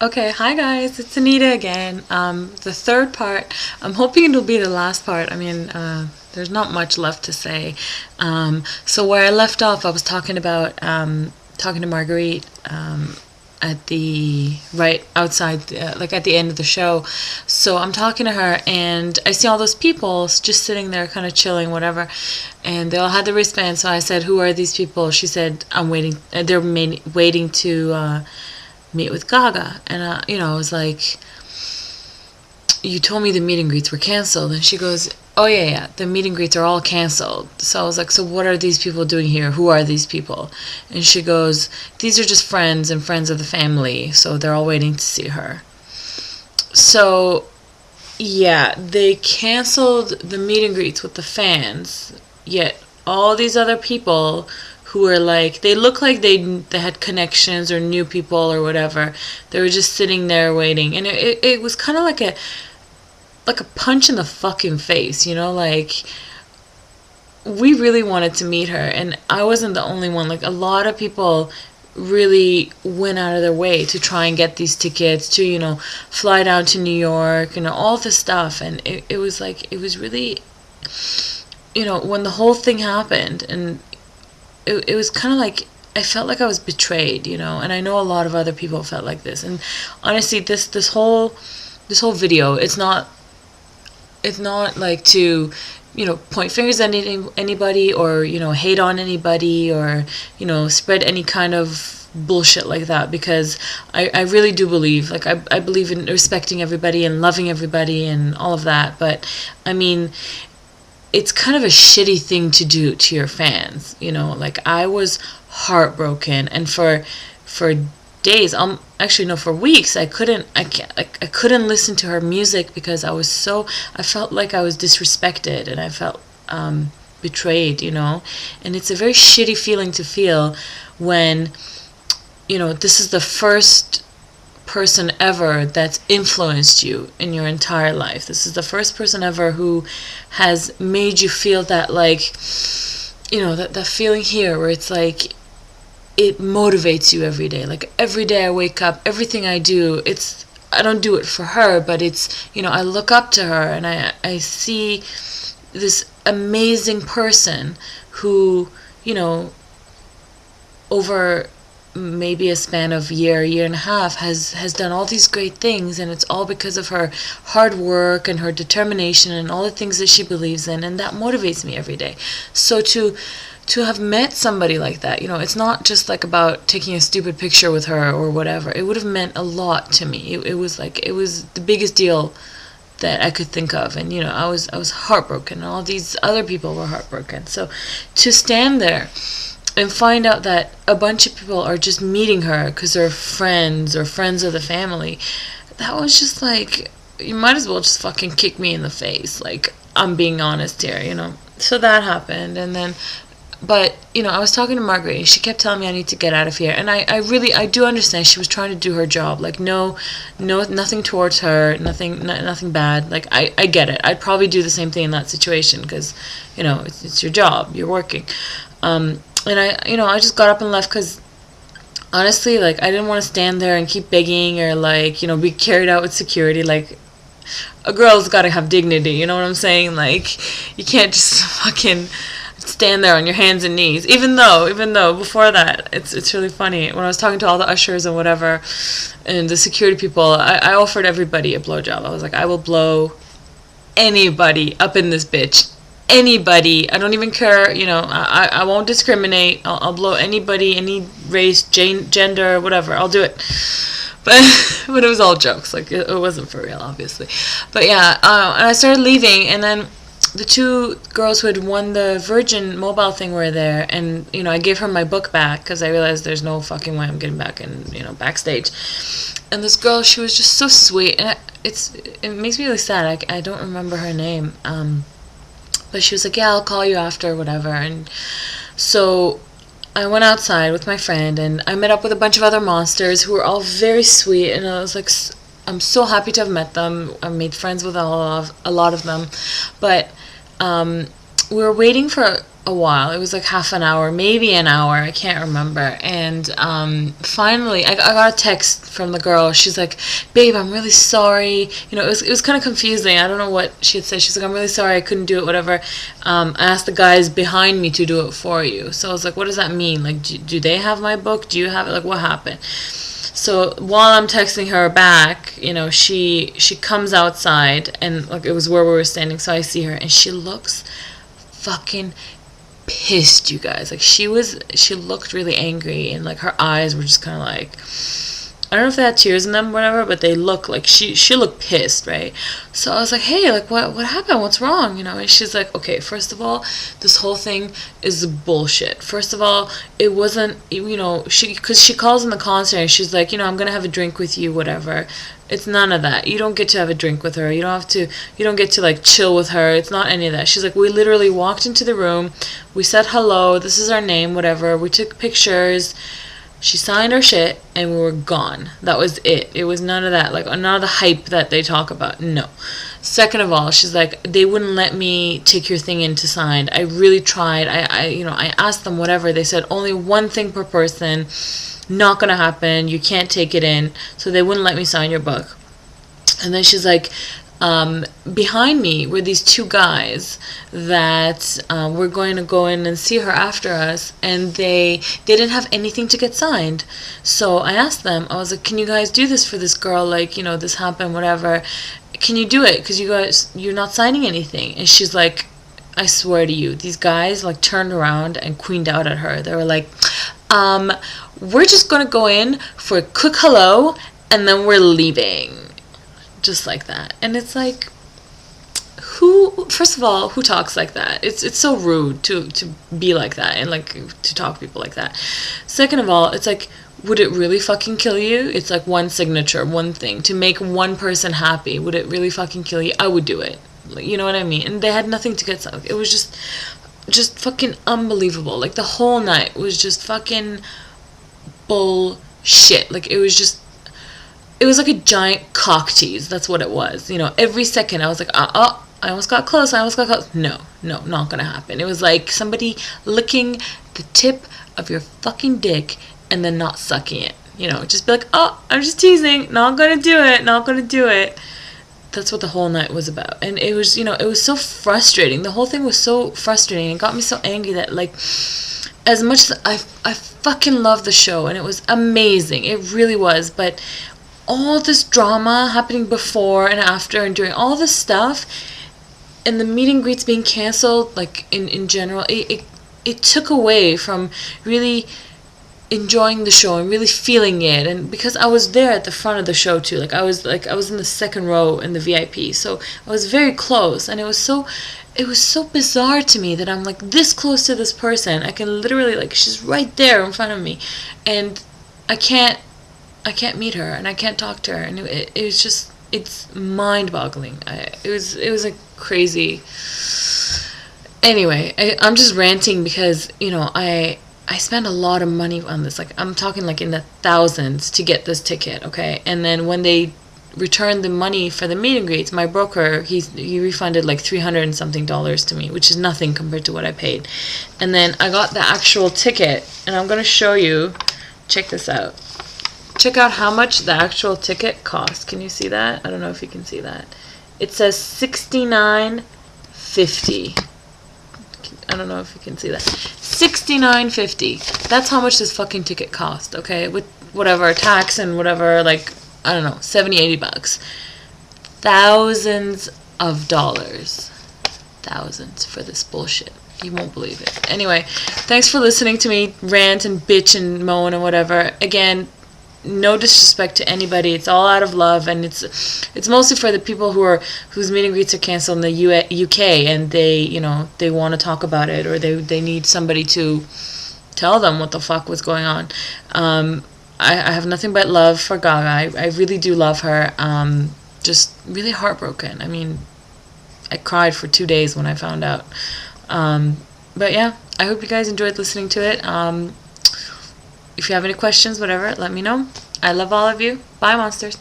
Okay, hi guys, it's Anita again. The third part, I'm hoping it'll be the last part. There's not much left to say. So where I left off, I was talking about talking to Marguerite at the right outside, like at the end of the show. So I'm talking to her, and I see all those people just sitting there, kind of chilling, whatever. And they all had the wristband. So I said, "Who are these people?" She said, "I'm waiting. Waiting to." Meet with Gaga. And I was like, "You told me the meet and greets were canceled." And she goes, "Oh yeah, the meet and greets are all canceled." So I was like, "So what are these people doing here? Who are these people?" And she goes, "These are just friends and friends of the family, so they're all waiting to see her." So yeah, they canceled the meet and greets with the fans, yet all these other people who were like, they look like they had connections or knew people or whatever. They were just sitting there waiting, and it was kind of like a punch in the fucking face, like we really wanted to meet her, and I wasn't the only one. Like a lot of people really went out of their way to try and get these tickets to fly down to New York, all this stuff. And it was like, it was really, when the whole thing happened, and it was kind of like, I felt like I was betrayed, and I know a lot of other people felt like this. And honestly, this whole video, it's not like to point fingers at anybody, or hate on anybody, or spread any kind of bullshit like that, because I really do believe, like, I believe in respecting everybody and loving everybody and all of that. But I mean, it's kind of a shitty thing to do to your fans, like I was heartbroken, and for days, actually no, for weeks, I couldn't listen to her music, because I felt like I was disrespected, and I felt betrayed, and it's a very shitty feeling to feel when this is the first person ever that's influenced you in your entire life. This is the first person ever who has made you feel that, like, that feeling here where it's like it motivates you every day. Like every day I wake up, everything I do, I don't do it for her, but it's, I look up to her, and I see this amazing person who, over maybe a span of year and a half has done all these great things, and it's all because of her hard work and her determination and all the things that she believes in, and that motivates me every day. So to have met somebody like that, it's not just like about taking a stupid picture with her or whatever. It would have meant a lot to me. It was the biggest deal that I could think of, and I was heartbroken, and all these other people were heartbroken. So to stand there and find out that a bunch of people are just meeting her because they're friends or friends of the family, that was just like, you might as well just fucking kick me in the face. Like, I'm being honest here, So that happened, and then, but, I was talking to Margaret, and she kept telling me I need to get out of here. And I do understand she was trying to do her job. Like, no, nothing towards her, nothing bad. Like, I get it. I'd probably do the same thing in that situation, because, it's your job, you're working. And I just got up and left, because honestly, like, I didn't want to stand there and keep begging, or like, be carried out with security. Like, a girl's got to have dignity, you know what I'm saying? Like, you can't just fucking stand there on your hands and knees. Even though before that, it's really funny. When I was talking to all the ushers and whatever, and the security people, I offered everybody a blowjob. I was like, I will blow anybody up in this bitch. Anybody. I don't even care, I won't discriminate. I'll blow anybody, any race, gender, whatever. I'll do it. But it was all jokes. Like, it wasn't for real, obviously. But yeah, and I started leaving, and then the two girls who had won the Virgin Mobile thing were there, and I gave her my book back, because I realized there's no fucking way I'm getting back in, backstage. And this girl, she was just so sweet, and it makes me really sad. I don't remember her name. But she was like, yeah, I'll call you after, whatever. And so I went outside with my friend, and I met up with a bunch of other monsters who were all very sweet. And I was like, I'm so happy to have met them. I made friends with a lot of them. But we were waiting for a while. It was like half an hour, maybe an hour. I can't remember. And finally, I got a text from the girl. She's like, "Babe, I'm really sorry." You know, it was kind of confusing. I don't know what she had said. She's like, "I'm really sorry. I couldn't do it. Whatever." I asked the guys behind me to do it for you. So I was like, "What does that mean? Like, do they have my book? Do you have it? Like, what happened?" So while I'm texting her back, you know, she comes outside, and like it was where we were standing. So I see her, and she looks fucking pissed, you guys. Like she looked really angry, and like her eyes were just kind of like, I don't know if they had tears in them, whatever, but they look like she looked pissed, right? So I was like, "Hey, like what happened? What's wrong?" You know, and she's like, "Okay, first of all, this whole thing is bullshit. First of all, it wasn't, you know, because she calls in the concert and she's like, you know, I'm gonna have a drink with you, whatever. It's none of that. You don't get to have a drink with her. You don't get to like chill with her. It's not any of that." She's like, "We literally walked into the room, we said hello, this is our name, whatever. We took pictures. She signed our shit, and we were gone. That was it. It was none of that, like none of the hype that they talk about. No." Second of all, she's like, "They wouldn't let me take your thing in to sign. I really tried. I asked them whatever. They said only one thing per person. Not gonna happen. You can't take it in. So they wouldn't let me sign your book." And then she's like, behind me were these two guys that were going to go in and see her after us, and they didn't have anything to get signed. So I asked them, I was like, "Can you guys do this for this girl? Like, you know, this happened, whatever. Can you do it? Because you're not signing anything." And she's like, "I swear to you, these guys like turned around and queened out at her. They were like, we're just going to go in for a quick hello, and then we're leaving." Just like that. And it's like, first of all, who talks like that? It's so rude to be like that and like to talk to people like that. Second of all, it's like, would it really fucking kill you? It's like one signature, one thing to make one person happy. Would it really fucking kill you? I would do it. You know what I mean? And they had nothing to get signed. It was just fucking unbelievable. Like the whole night was just fucking bullshit. Like it was like a giant cock tease. That's what it was. You know, every second I was like, I almost got close. No, not gonna happen. It was like somebody licking the tip of your fucking dick and then not sucking it. You know, just be like, "Oh, I'm just teasing. Not gonna do it. That's what the whole night was about. And it was, you know, it was so frustrating. The whole thing was so frustrating. It got me so angry that, like, as much as I fucking loved the show, and it was amazing. It really was. But all this drama happening before and after and during, all this stuff, and the meet and greets being canceled, like in general, it took away from really enjoying the show and really feeling it. And because I was there at the front of the show too, like I was in the second row in the VIP, so I was very close, and it was so bizarre to me that I'm like this close to this person. I can literally, like, she's right there in front of me, and I can't meet her, and I can't talk to her, and it was just, it's mind-boggling. It was like crazy. Anyway, I'm just ranting because, you know, I spent a lot of money on this. Like, I'm talking like in the thousands to get this ticket, okay? And then when they returned the money for the meet and greets, my broker, he refunded like $300 and something to me, which is nothing compared to what I paid. And then I got the actual ticket, and I'm gonna show you. Check this out. Check out how much the actual ticket cost. Can you see that? I don't know if you can see that. It says $69.50. I don't know if you can see that. $69.50. That's how much this fucking ticket cost, okay? With whatever tax and whatever, like, I don't know, $70-$80. Thousands of dollars. Thousands for this bullshit. You won't believe it. Anyway, thanks for listening to me rant and bitch and moan and whatever. Again, no disrespect to anybody. It's all out of love, and it's mostly for the people whose meet and greets are canceled in the UK, and they want to talk about it, or they need somebody to tell them what the fuck was going on. I have nothing but love for Gaga. I really do love her. Just really heartbroken. I mean, I cried for 2 days when I found out. But yeah, I hope you guys enjoyed listening to it. If you have any questions, whatever, let me know. I love all of you. Bye, monsters.